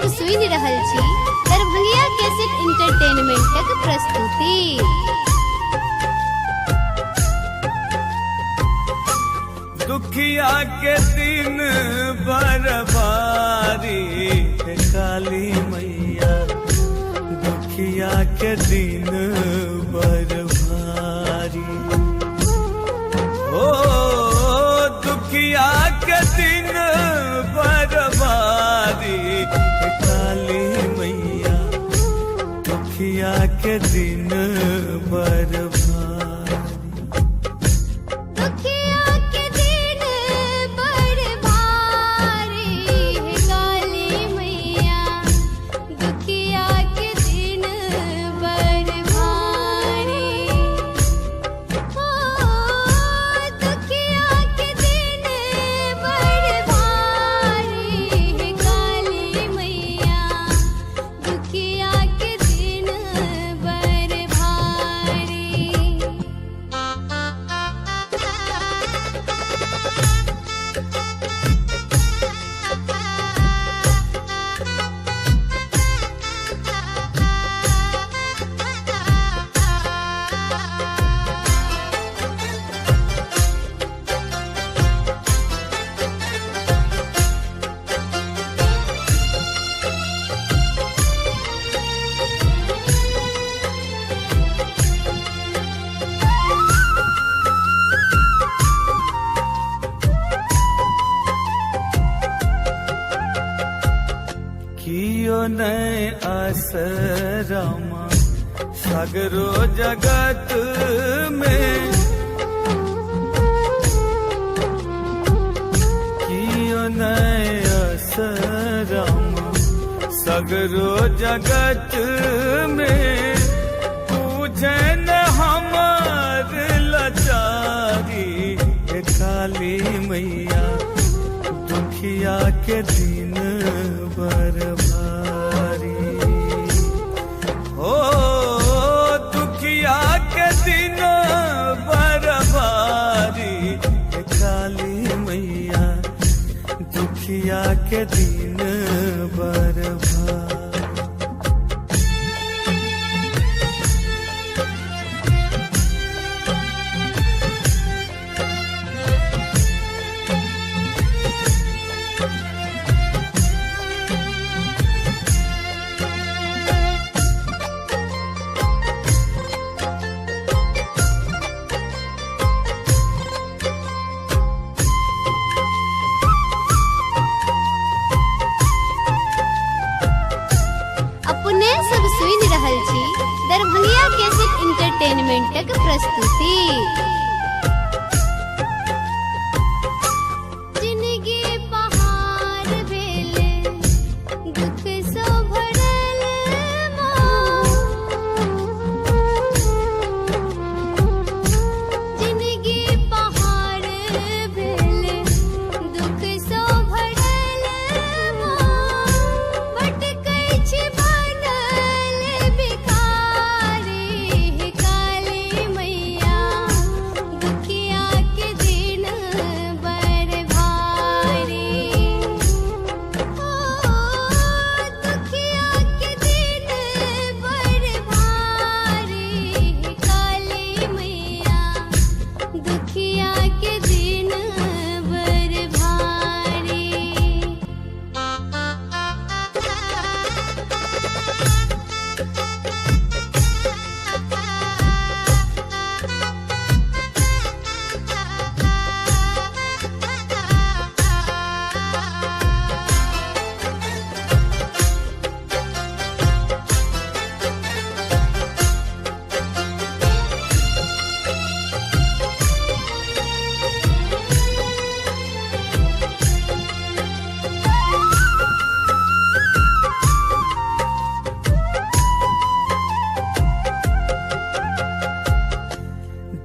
सब सुनि रहल छी दरभंगिया कैसेट इंटरटेनमेंटक प्रस्तुति। दुखिया के दिन बरबारी है काली मैया, दुखिया के दिन बरबारी। ओ दुखिया के दिन बरबारी है काली मैया, दुखिया के दिन बरबारी। कियो नय आसरामा सगरो जगत में, कियो नय आसरामा सगरो जगत में। पूछे न हमार लाचारी है काली मैया, दुखिया के दिन बरबारी। ओ दुखिया के दिन बरबारी है काली मैया, दुखिया के दिन बरबारी। सब सुनि रहल छी दरभंगिया कैसेट इंटरटेनमेंटक प्रस्तुति। जिंदगी पहाड़ भेले दुख सो भरल जिंदगी पहाड़ भेले दुख सो भरल भटकै छी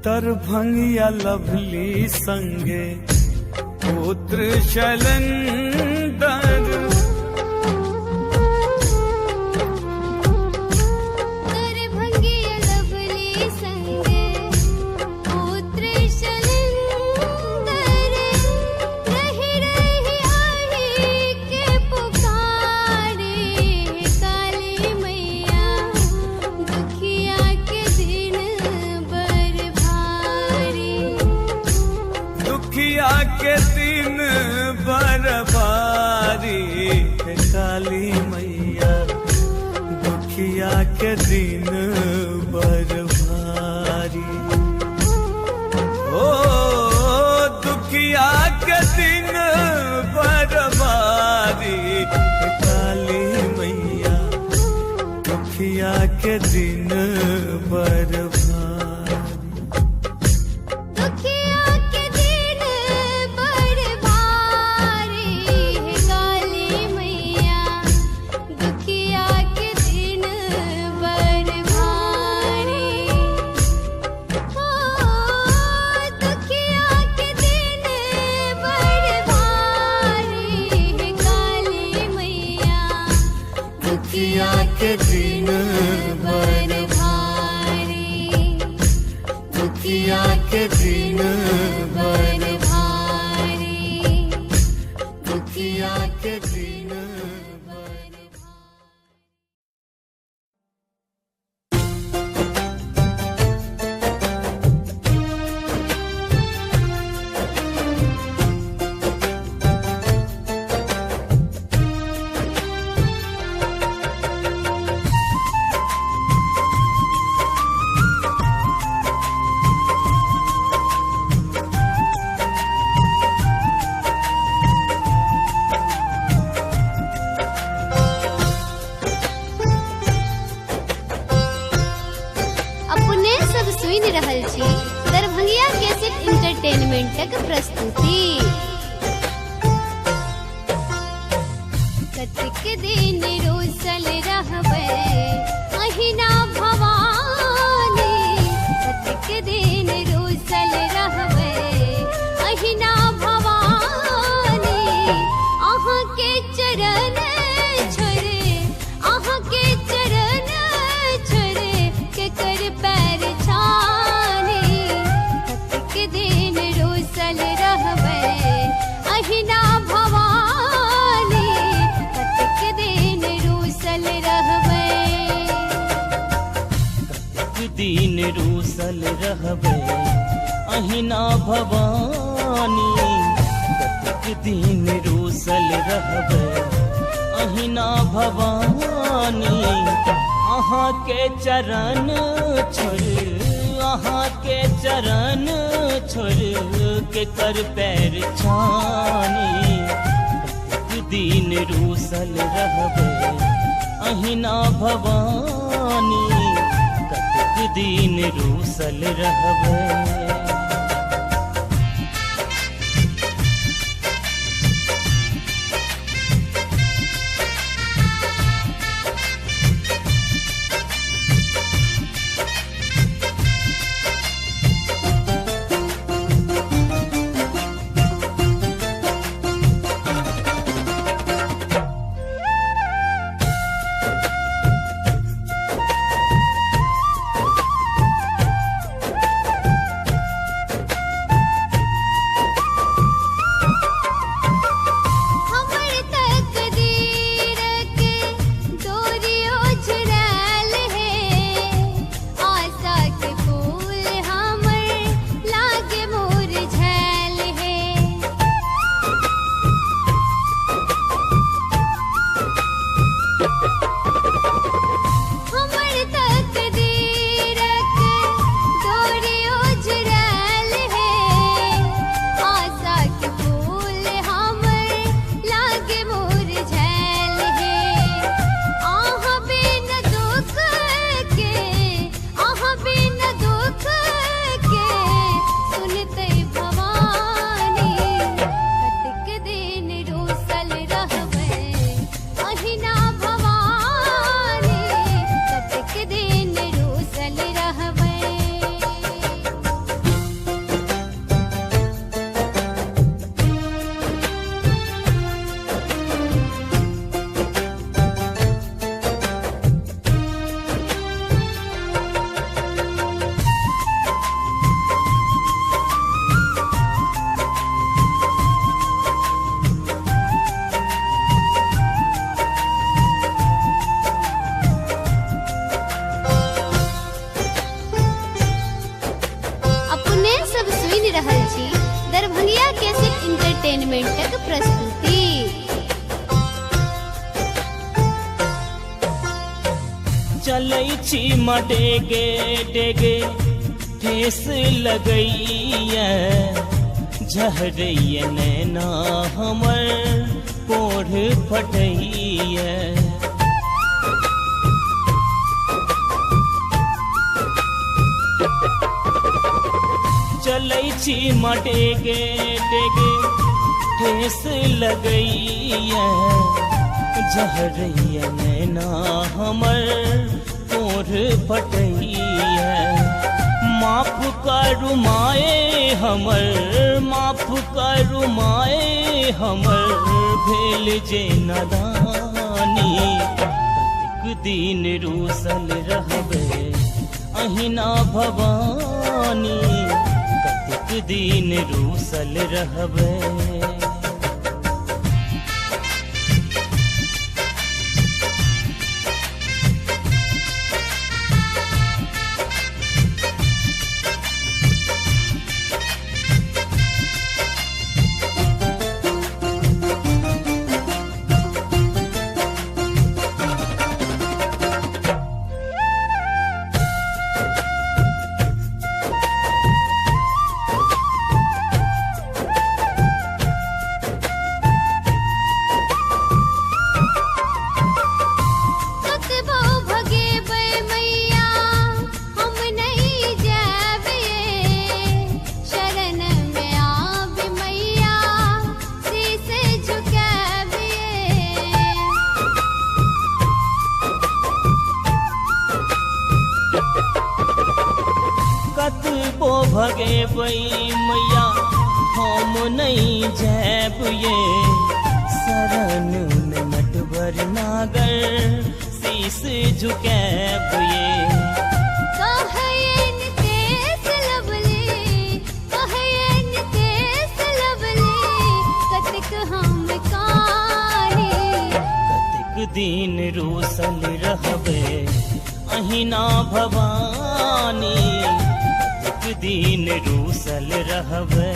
दरभंगिया लवली संगे पुत्र शैलेंदर, दरभंगिया लवली संगे पुत्र शैलेंदर। रही रही आई के पुकारे काली मैया दुखिया के दिन बर भारी। ओ दुखिया के दिन बर भारी, काली मैया दुखिया के दिन बर भारी। दुखिया के दिन बर भारी, दुखिया के दिन बर भारी, दुखिया के दिन बर भारी। सुन रहल छी दरभंगिया कैसेट इंटरटेनमेंटक प्रस्तुति। कतेक दिन रोसल रहबै अहिना भवानी, कतेक दिन रोसल रहबै अहिना भवानी। अहाँ के चरण छोड़े, अहाँ के चरण छोड़े के कर पैर छानी। कतेक दिन रोसल रहबै अहिना भवानी, कतेक दिन रोसल रहबै। कतेक दिन रोसल रहबै अहिना भवानी, कतेक दिन रोसल रहबै अहिना भवानी। अहाँ के चरण छोड़, अहाँ के चरण छोड़ के कर पैर छानी। कतेक दिन रोसल रहबै अहिना भवानी, कतेक दिन रोसल रहबै। अहिना भवानी। चलै छी मडेगे डेगे ठेस लगैया झहरैया नैना हमर कोढ़ फटैया चलै छी मडेगे डेगे ठेस लगैया झहरैया नैना हमर कोढ़ फटैया माफ करू माए हमर माफ करू माए हमर भेल जे नदानी कतेक दिन रूसल रहबै अहिना भवानी कतेक दिन रूसल रहबै कतबो भगेबै मैया हम नहीं जाब ये शरण में नटवर नागर शीश झुकाब ये कहयन तेस लवली कहयन तेस लवली कतक हम कानी कतेक दिन रूसल रहबै अहिना भवानी कतेक दिन रूसल रहबै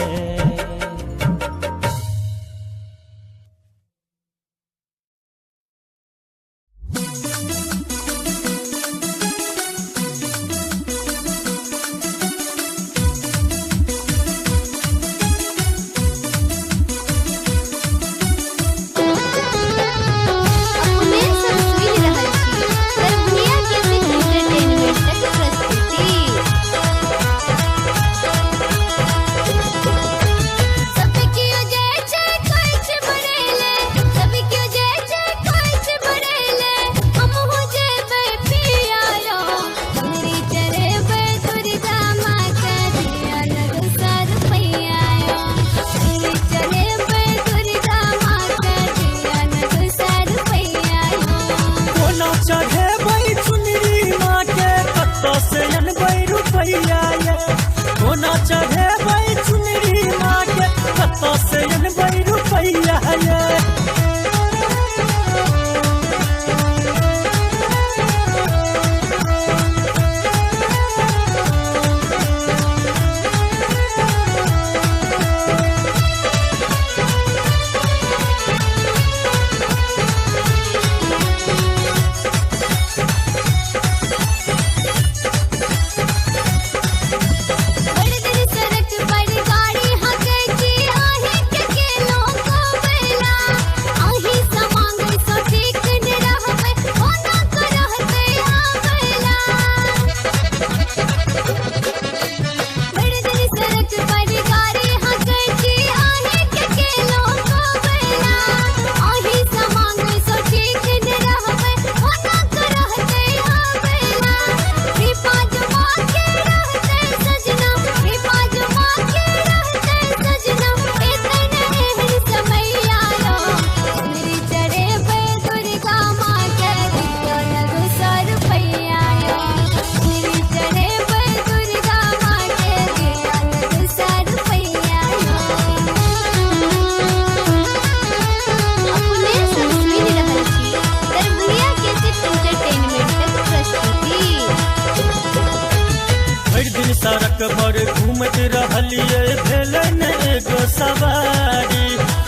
सड़क पर घूमत रहलिए भेल ने एगो सवारी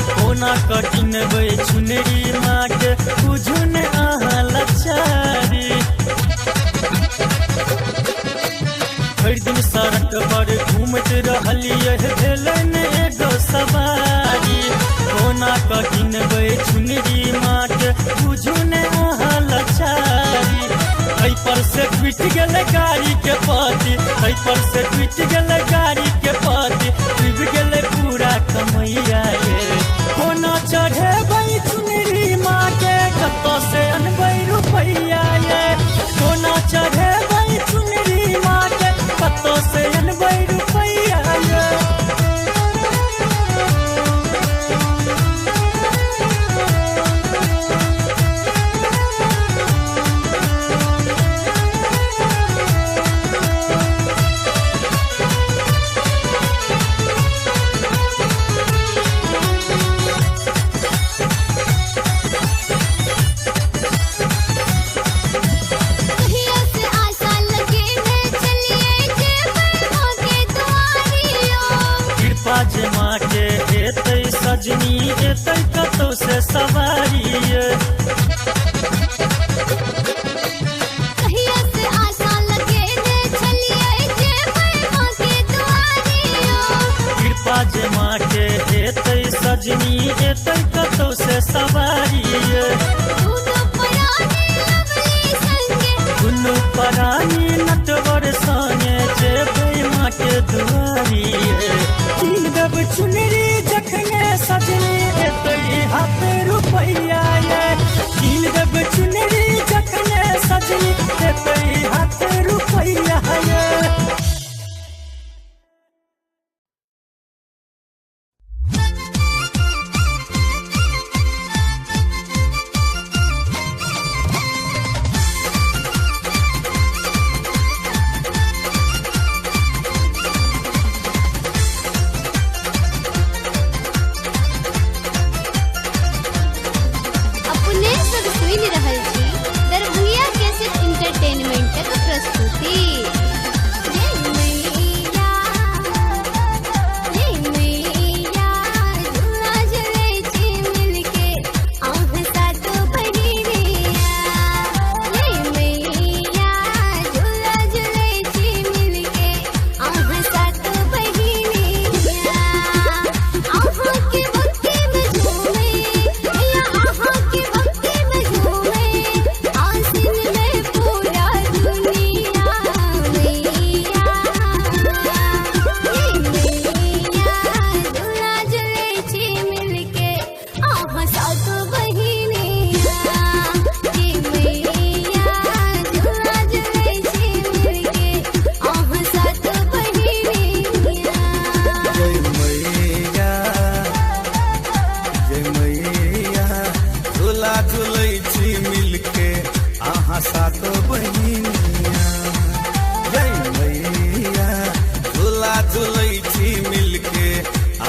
कोना कटिन बे चुनरी माट बुझुन अहाँ लचारी रहलिए भेलन एगो सवारी कोना कठिन बे चुनरी माट बुझू ने लचारी ऐ पर से टूट गेल गाड़ी के पति ऐ पर से टूट गेल गाड़ी के पति डूब गेल पूरा कमैया ये कोना चढ़े बई चुनरी माँ के कतो से अनबै रुपैया ये कोना चढ़े बई चुनरी माँ के कतो से अनबै रुपैया ये कहिया से आशा लगे मैं चलिए जे बैठो के दुआरियो कृपा जे माँ के एतै सजनी एतै कतौ से सवारी कहिया से आशा लगे मैं चलिए जे बैठो के दुआरियो कृपा जे माँ के एतै सजनी एतै कतौ से सवारी दोनों परानी लवली संगे दुनू परानी नटवर संगे जेबै माँ के दुआरी कीन देब चुनरी जखने सजनी एतै हाथ रुपैया ये कीन देब चुनरी जखने सजनी एतै हाथ रुपैया ये अपने सब सुन रहल छी दरभंगिया कैसेट इंटरटेनमेंटक प्रस्तुति जय मैया झूला झूलै छी मिलके आह सातो बहिनिया जय मैया झूला झूलै छी मिलके आह सातो बहिनिया आहा के भक्ति में झूमे मैया आहा के भक्ति में झूमे आसिन में पूरा दुनिया मैया झूला झूलै छी मिलके आहा सातो बहिनिया जय मैया झूला झूलै छी मिलके आहा सातो बहिनिया जय मैया झूला झूलै छी मिलके अहाँ सात बहिनिया जय मैया झूला झूलै छी मिलके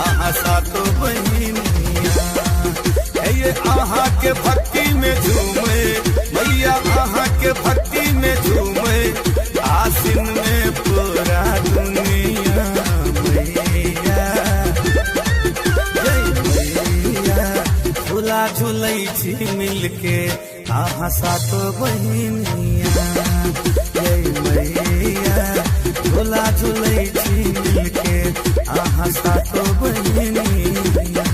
अहाँ सात बहिनिया ये अहाँ के भक्ति में झूमे मैया अहाँ के भक्ति में झूमे आसिन में पूरा दुनिया मैया जय मैया झूला झूलै छी मिलके अहाँ सातो बहिनिया जय मैया झूला झूलै छी मिलके अहाँ सातो बहिनिया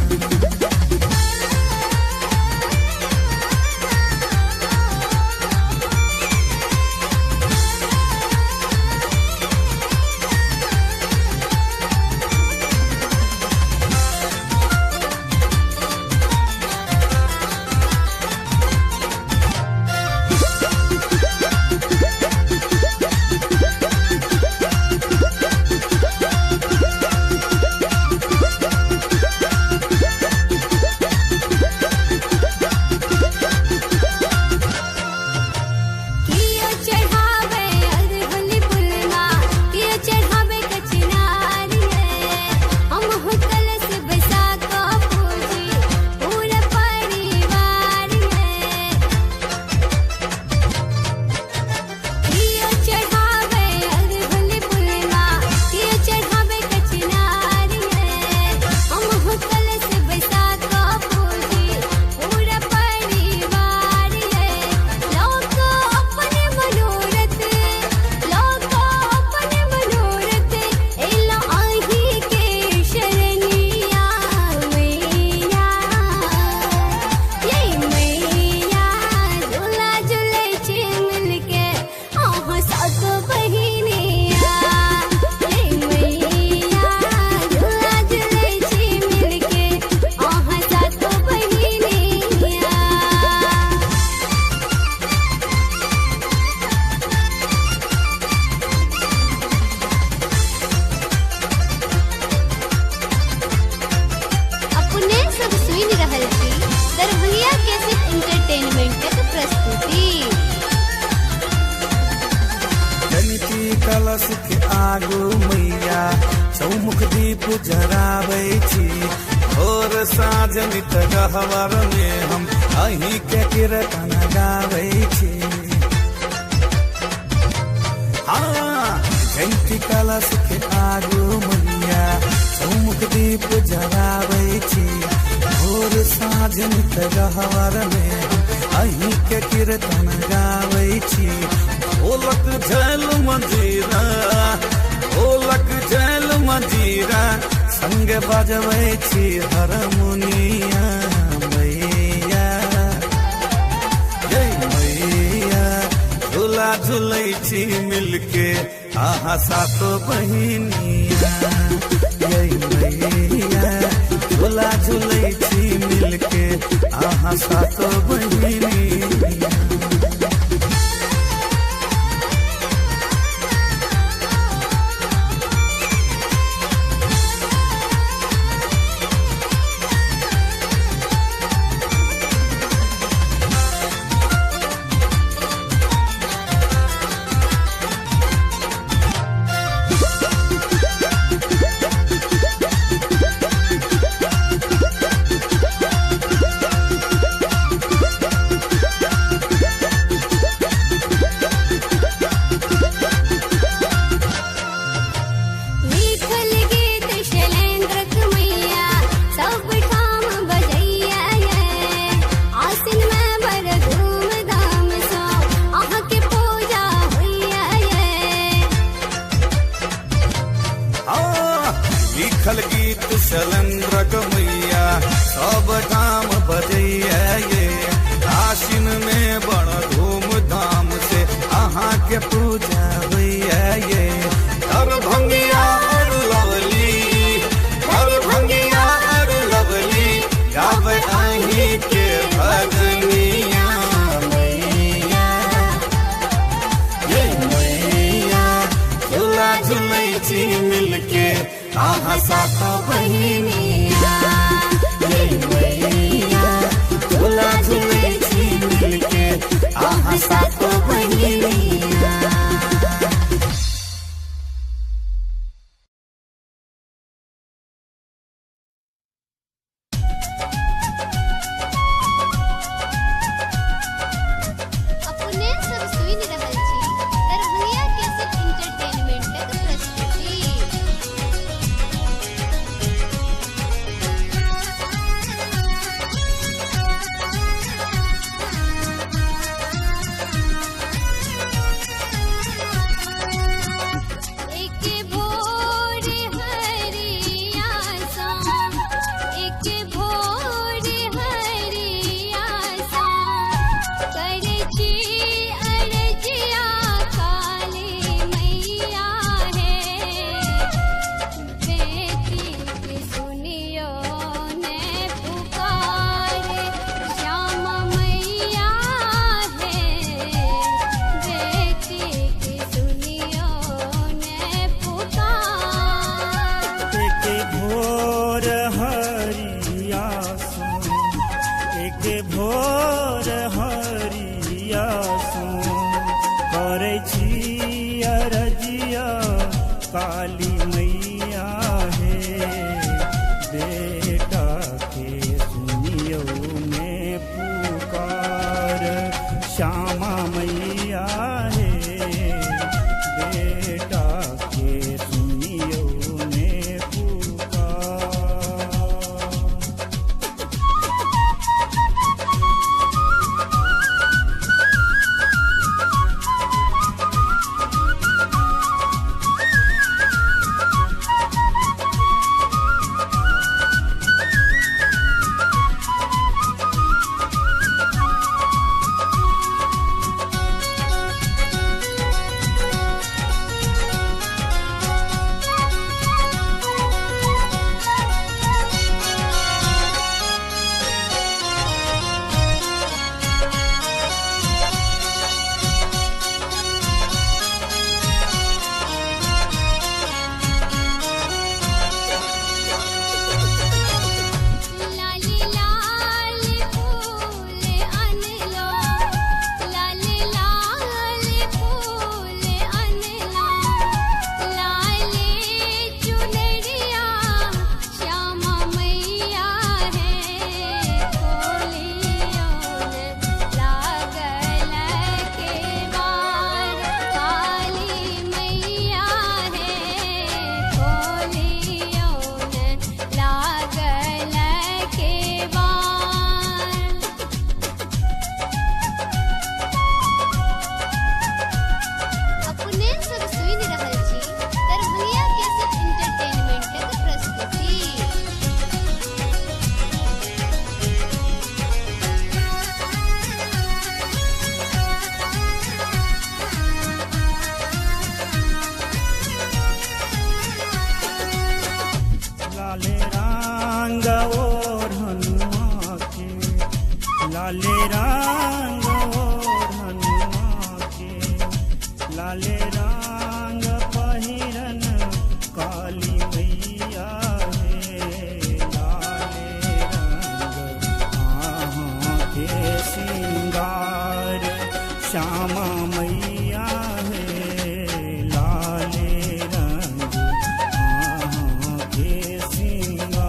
आगू मैया चौमुख दीप जराबै छी और साँझ नित गहवर में हम अहीं के कीर्तन गाबै छी। हाँ जयंती कलश के आगू मैया चौमुख दीप जराबै छी और साँझ नित गहवर में अहीं के कीर्तन गाबै छी। ढोलक झैल मंजीरा ढोलक झैल मंजीरा संग बजबै छी हारमोनिया मैया जय मैया झूला झूलै छी मिलके आहा सातो बहिनिया जय मैया झूला झूलै छी मिलके आहा सातो बहिनिया। लिखल गीत शैलेंद्र मैया सब काम बजैया ये आश्विन में बड़ धूमधाम से अहाँ के पूजा होइया ये दरभंगिया और लवली दरभंगिया और लवली गावे अहीं के भजनिया मैया ये मैया झूला झूलै छी मिलके आहा सातो बहिनिया जय मैया झूला झूलै छी मिलके आहा सातो बहिनिया। अपने सब सुनि रहल छी दरभंगिया कैसेट इंटरटेनमेंटक प्रस्तुति। भोर हरिया सो करे छी अरजिया काली मैया है बेटा के सुनियो में पुकार श्यामा मैया है बेटा के सुनियो में पुकार। लाले रंग पहिरन काली मैया हे लाले रंग आहाँ के सिंगार श्यामा मैया हे लाले रंग आहाँ के सिंगार।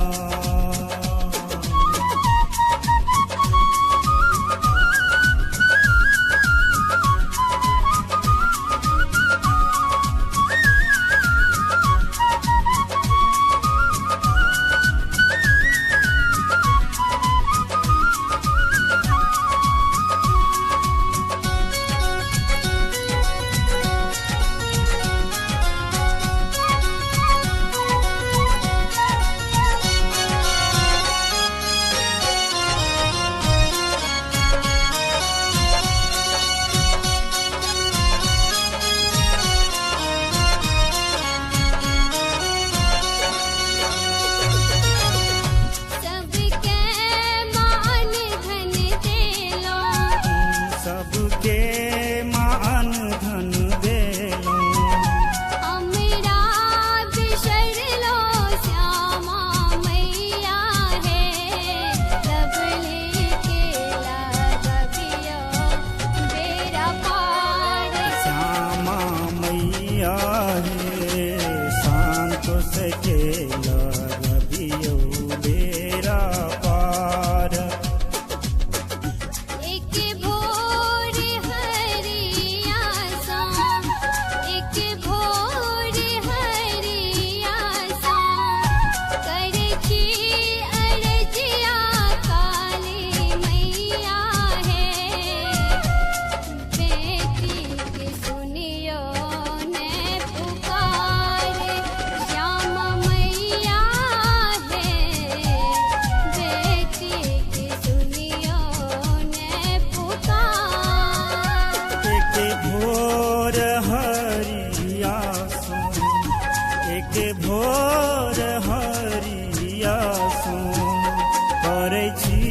सबके मान धन देलो हमरा बिसरलो श्यामा मैया हे लबले केला दबियो बेरा पार। श्यामा मैया हे शांत सके लबियो बेरा पार। एक भोर हरिया सा एक भोर हरिया सा करे छी अरजिया काली मैया है बेटी के सुनियो ने पुकार श्यामा मैया है बेटी के सुनियो ने पुकार। एक भोर हरिया सुन एक भोर हरिया सुन करे छी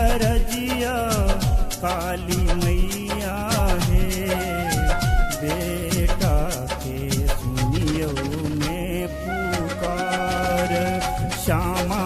अरजिया काली मैया हे बेटा के सुनियो ने पुकार श्यामा